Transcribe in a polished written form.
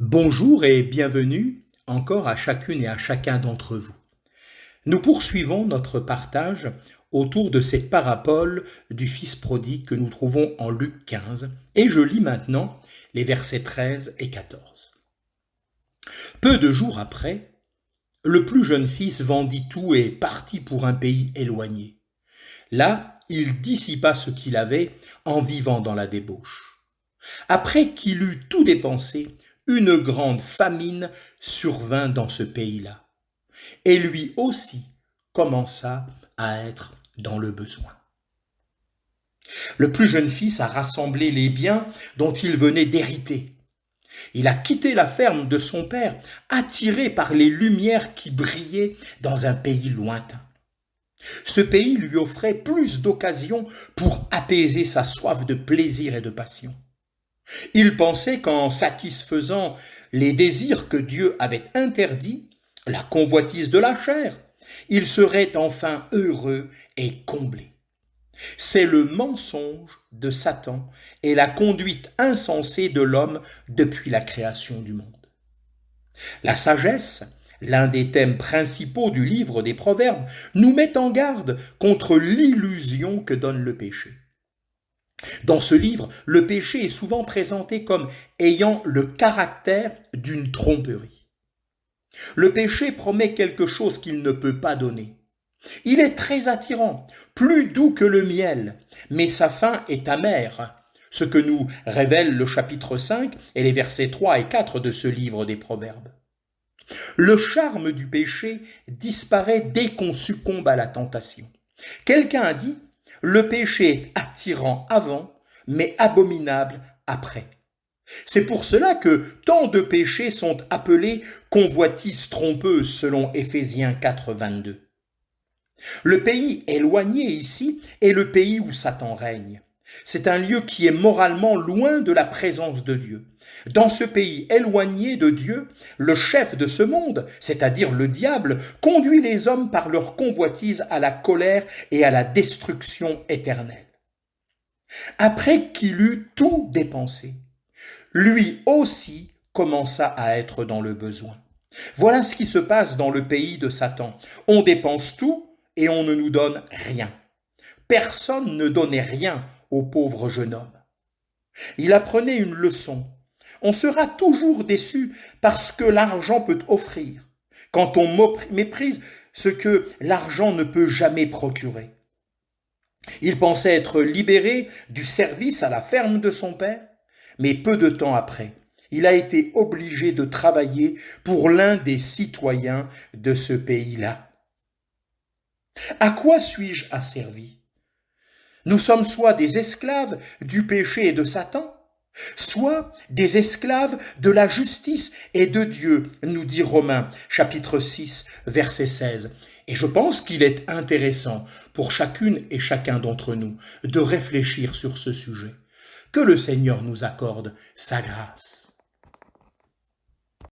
Bonjour et bienvenue encore à chacune et à chacun d'entre vous. Nous poursuivons notre partage autour de cette parabole du Fils prodigue que nous trouvons en Luc 15 et je lis maintenant les versets 13 et 14. Peu de jours après, le plus jeune fils vendit tout et partit pour un pays éloigné. Là, il dissipa ce qu'il avait en vivant dans la débauche. Après qu'il eut tout dépensé, une grande famine survint dans ce pays-là. Et lui aussi commença à être dans le besoin. Le plus jeune fils a rassemblé les biens dont il venait d'hériter. Il a quitté la ferme de son père, attiré par les lumières qui brillaient dans un pays lointain. Ce pays lui offrait plus d'occasions pour apaiser sa soif de plaisir et de passion. Il pensait qu'en satisfaisant les désirs que Dieu avait interdits, la convoitise de la chair, il serait enfin heureux et comblé. C'est le mensonge de Satan et la conduite insensée de l'homme depuis la création du monde. La sagesse, l'un des thèmes principaux du livre des Proverbes, nous met en garde contre l'illusion que donne le péché. Dans ce livre, le péché est souvent présenté comme ayant le caractère d'une tromperie. Le péché promet quelque chose qu'il ne peut pas donner. Il est très attirant, plus doux que le miel, mais sa fin est amère, ce que nous révèle le chapitre 5 et les versets 3 et 4 de ce livre des Proverbes. Le charme du péché disparaît dès qu'on succombe à la tentation. Quelqu'un a dit: le péché est attirant avant, mais abominable après. C'est pour cela que tant de péchés sont appelés convoitises trompeuses selon Éphésiens 4, 22. Le pays éloigné ici est le pays où Satan règne. C'est un lieu qui est moralement loin de la présence de Dieu. Dans ce pays éloigné de Dieu, le chef de ce monde, c'est-à-dire le diable, conduit les hommes par leur convoitise à la colère et à la destruction éternelle. Après qu'il eut tout dépensé, lui aussi commença à être dans le besoin. Voilà ce qui se passe dans le pays de Satan. On dépense tout et on ne nous donne rien. Personne ne donnait rien au pauvre jeune homme. Il apprenait une leçon. On sera toujours déçu parce que l'argent peut offrir, quand on méprise ce que l'argent ne peut jamais procurer. Il pensait être libéré du service à la ferme de son père, mais peu de temps après, il a été obligé de travailler pour l'un des citoyens de ce pays-là. À quoi suis-je asservi? Nous sommes soit des esclaves du péché et de Satan, soit des esclaves de la justice et de Dieu, nous dit Romains, chapitre 6, verset 16. Et je pense qu'il est intéressant pour chacune et chacun d'entre nous de réfléchir sur ce sujet. Que le Seigneur nous accorde sa grâce.